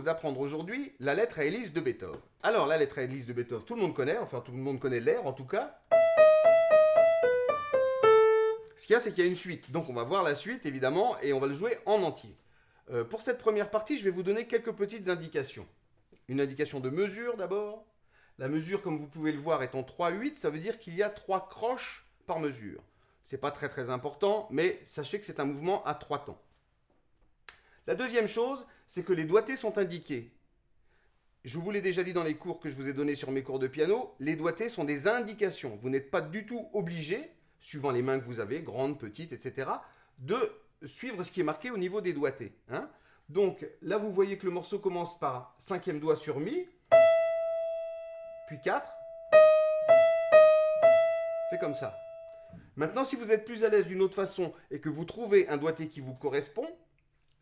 propose d'apprendre aujourd'hui la lettre à hélice de Beethoven. Alors, la lettre à hélice de Beethoven, tout le monde connaît, enfin tout le monde connaît l'air en tout cas. Ce qu'il y a, c'est qu'il y a une suite. Donc, on va voir la suite, évidemment, et on va le jouer en entier. Pour cette première partie, je vais vous donner quelques petites indications. Une indication de mesure, d'abord. La mesure, comme vous pouvez le voir, est en 3/8. Ça veut dire qu'il y a 3 croches par mesure. Ce n'est pas très très important, mais sachez que c'est un mouvement à 3 temps. La deuxième chose, c'est que les doigtés sont indiqués. Je vous l'ai déjà dit dans les cours que je vous ai donnés sur mes cours de piano, les doigtés sont des indications. Vous n'êtes pas du tout obligé, suivant les mains que vous avez, grandes, petites, etc., de suivre ce qui est marqué au niveau des doigtés. Hein. Donc là, vous voyez que le morceau commence par 5e doigt sur Mi, puis 4, fait comme ça. Maintenant, si vous êtes plus à l'aise d'une autre façon et que vous trouvez un doigté qui vous correspond,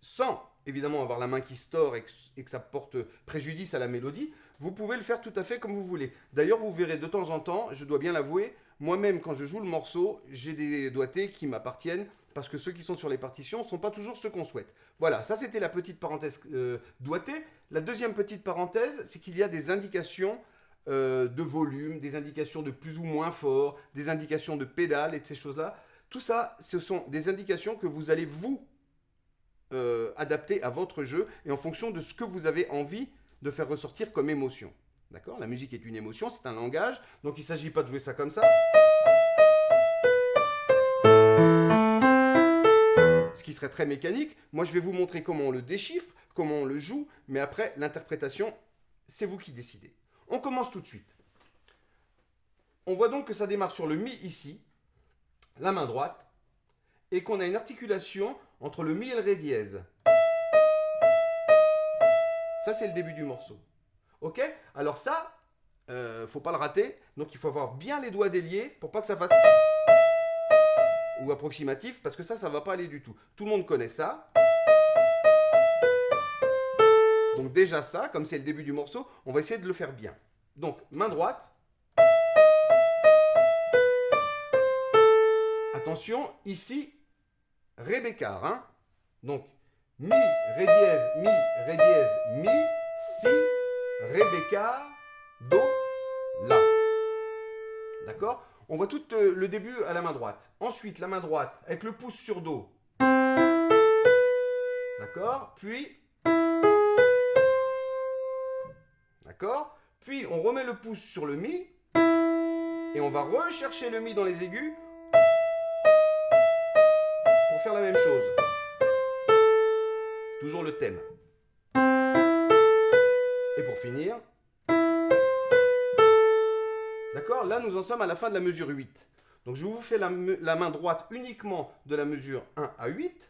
sans évidemment avoir la main qui se tord et que ça porte préjudice à la mélodie, vous pouvez le faire tout à fait comme vous voulez. D'ailleurs, vous verrez de temps en temps, je dois bien l'avouer, moi-même quand je joue le morceau, j'ai des doigtés qui m'appartiennent parce que ceux qui sont sur les partitions ne sont pas toujours ceux qu'on souhaite. Voilà, ça c'était la petite parenthèse doigté. La deuxième petite parenthèse, c'est qu'il y a des indications de volume, des indications de plus ou moins fort, des indications de pédale et de ces choses-là. Tout ça, ce sont des indications que vous allez vous adapter à votre jeu et en fonction de ce que vous avez envie de faire ressortir comme émotion. D'accord ? La musique est une émotion, c'est un langage, donc il ne s'agit pas de jouer ça comme ça. Ce qui serait très mécanique. Moi, je vais vous montrer comment on le déchiffre, comment on le joue, mais après, l'interprétation, c'est vous qui décidez. On commence tout de suite. On voit donc que ça démarre sur le Mi ici, la main droite, et qu'on a une articulation entre le Mi et le Ré dièse. Ça, c'est le début du morceau. Ok ? Alors ça, faut pas le rater. Donc, il faut avoir bien les doigts déliés pour pas que ça fasse... ou approximatif, parce que ça va pas aller du tout. Tout le monde connaît ça. Donc déjà ça, comme c'est le début du morceau, on va essayer de le faire bien. Donc, main droite. Attention, ici, Ré bécard. Hein. Donc, Mi, Ré dièse, Mi, Ré dièse, Mi, Si, Ré bécard, Do, La. D'accord ? On voit tout le début à la main droite. Ensuite, la main droite avec le pouce sur Do. D'accord ? Puis, d'accord ? Puis, on remet le pouce sur le Mi. Et on va rechercher le Mi dans les aigus pour faire la même chose. Toujours le thème. Et pour finir... D'accord ? Là, nous en sommes à la fin de la mesure 8. Donc, je vous fais la main droite uniquement de la mesure 1 à 8.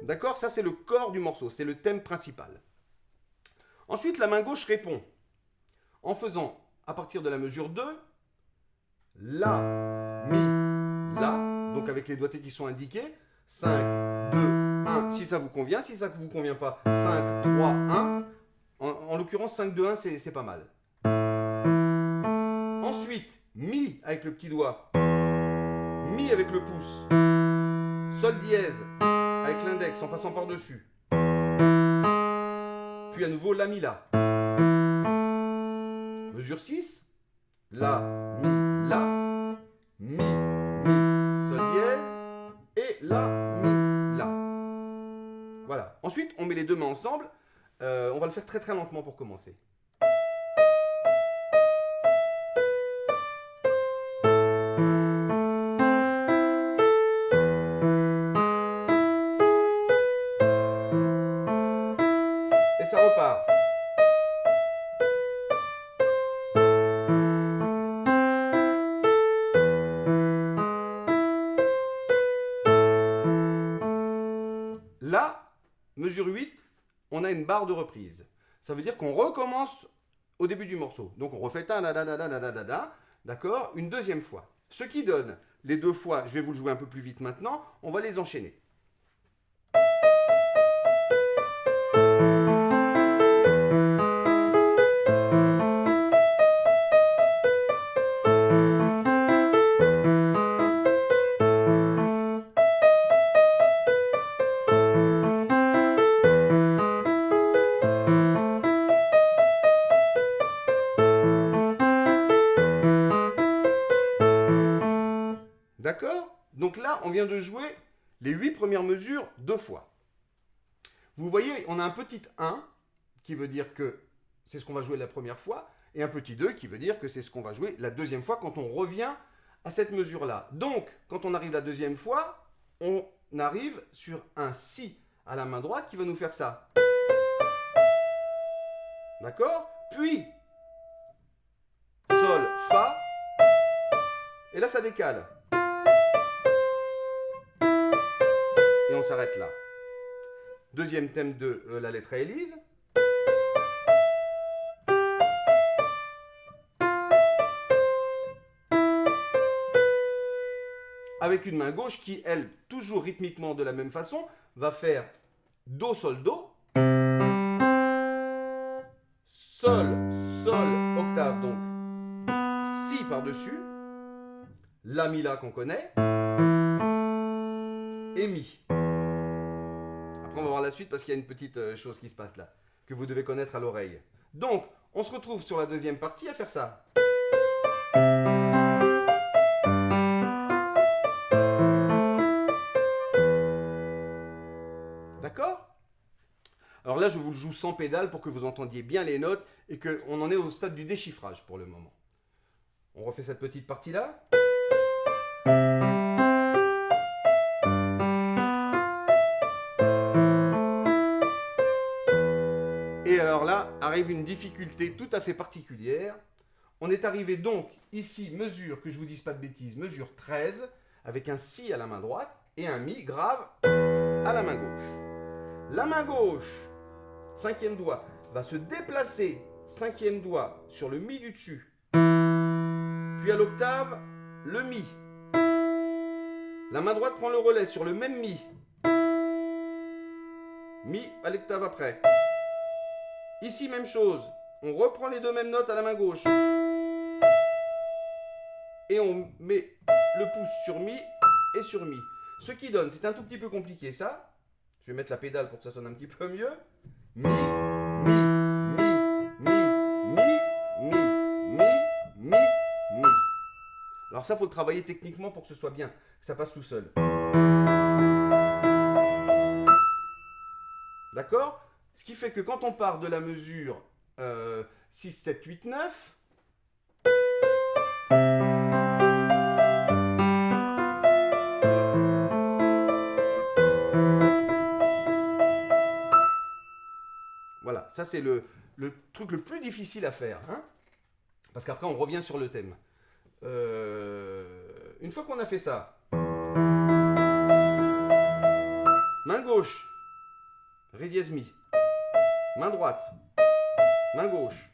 D'accord ? Ça, c'est le corps du morceau. C'est le thème principal. Ensuite, la main gauche répond en faisant, à partir de la mesure 2, La, Mi, La, donc avec les doigtés qui sont indiqués, 5, 2, 1, si ça vous convient, si ça ne vous convient pas, 5, 3, 1, en l'occurrence 5, 2, 1, c'est pas mal. Ensuite, Mi avec le petit doigt, Mi avec le pouce, Sol dièse avec l'index en passant par-dessus. Puis à nouveau La, Mi, La. Mesure 6. La, Mi, La. Mi, Mi, Sol dièse. Et La, Mi, La. Voilà. Ensuite, on met les deux mains ensemble. On va le faire très très lentement pour commencer. Et ça repart. Là, mesure 8, on a une barre de reprise. Ça veut dire qu'on recommence au début du morceau. Donc on refait ta da da da da da da da, d'accord, une deuxième fois. Ce qui donne les deux fois, je vais vous le jouer un peu plus vite maintenant, on va les enchaîner. Donc là, on vient de jouer les 8 premières mesures 2 fois. Vous voyez, on a un petit 1 qui veut dire que c'est ce qu'on va jouer la première fois, et un petit 2 qui veut dire que c'est ce qu'on va jouer la deuxième fois quand on revient à cette mesure-là. Donc, quand on arrive la deuxième fois, on arrive sur un Si à la main droite qui va nous faire ça. D'accord? Puis, Sol, Fa, et là ça décale. Et on s'arrête là. Deuxième thème de la lettre à Élise. Avec une main gauche qui, elle, toujours rythmiquement de la même façon, va faire Do, Sol, Do. Sol, Sol, octave, donc Si par-dessus. La, Mi, La qu'on connaît. Et Mi. Après, on va voir la suite parce qu'il y a une petite chose qui se passe là, que vous devez connaître à l'oreille. Donc, on se retrouve sur la deuxième partie à faire ça. D'accord? Alors là, je vous le joue sans pédale pour que vous entendiez bien les notes et qu'on en est au stade du déchiffrage pour le moment. On refait cette petite partie-là. Et alors là, arrive une difficulté tout à fait particulière. On est arrivé donc ici, mesure, que je ne vous dise pas de bêtises, mesure 13, avec un Si à la main droite et un Mi grave à la main gauche. La main gauche, cinquième doigt, va se déplacer, cinquième doigt, sur le Mi du dessus. Puis à l'octave, le Mi. La main droite prend le relais sur le même Mi. Mi à l'octave après. Ici, même chose. On reprend les deux mêmes notes à la main gauche. Et on met le pouce sur Mi et sur Mi. Ce qui donne, c'est un tout petit peu compliqué ça. Je vais mettre la pédale pour que ça sonne un petit peu mieux. Mi, Mi, Mi, Mi, Mi, Mi, Mi, Mi, Mi. Alors ça, il faut le travailler techniquement pour que ce soit bien, que ça passe tout seul. D'accord? Ce qui fait que quand on part de la mesure 6, 7, 8, 9, voilà, ça c'est le truc le plus difficile à faire, hein, parce qu'après on revient sur le thème. Une fois qu'on a fait ça, main gauche, Ré dièse Mi. Main droite, main gauche,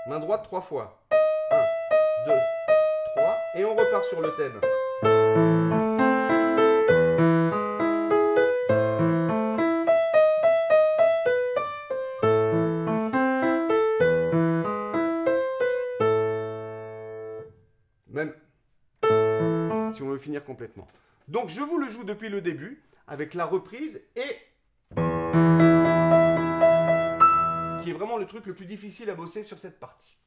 main droite 3 fois. 1, 2, 3, et on repart sur le thème. Même si on veut finir complètement. Donc je vous le joue depuis le début, avec la reprise et qui est vraiment le truc le plus difficile à bosser sur cette partie.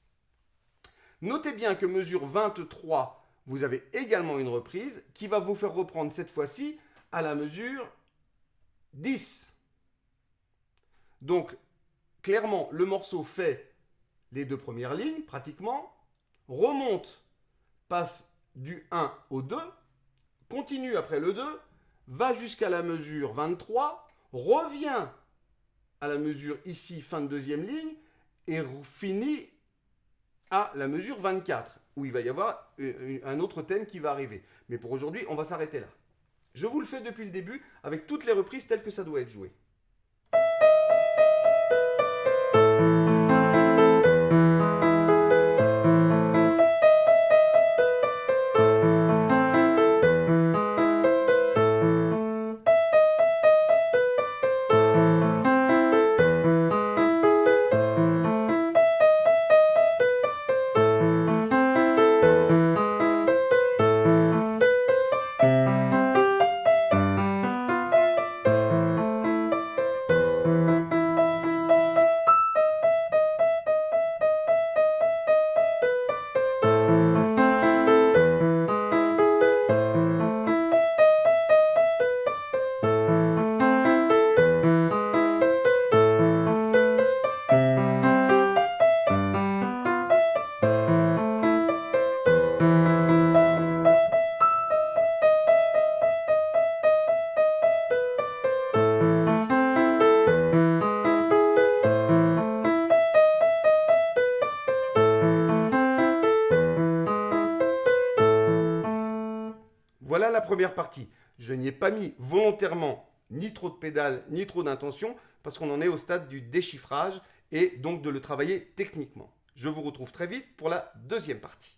Notez bien que mesure 23, vous avez également une reprise qui va vous faire reprendre cette fois-ci à la mesure 10. Donc, clairement, le morceau fait les deux premières lignes, pratiquement, remonte, passe du 1 au 2, continue après le 2, va jusqu'à la mesure 23, revient à la mesure ici, fin de deuxième ligne, et finit à la mesure 24, où il va y avoir un autre thème qui va arriver. Mais pour aujourd'hui, on va s'arrêter là. Je vous le fais depuis le début, avec toutes les reprises telles que ça doit être joué. Voilà la première partie. Je n'y ai pas mis volontairement ni trop de pédales, ni trop d'intention, parce qu'on en est au stade du déchiffrage et donc de le travailler techniquement. Je vous retrouve très vite pour la deuxième partie.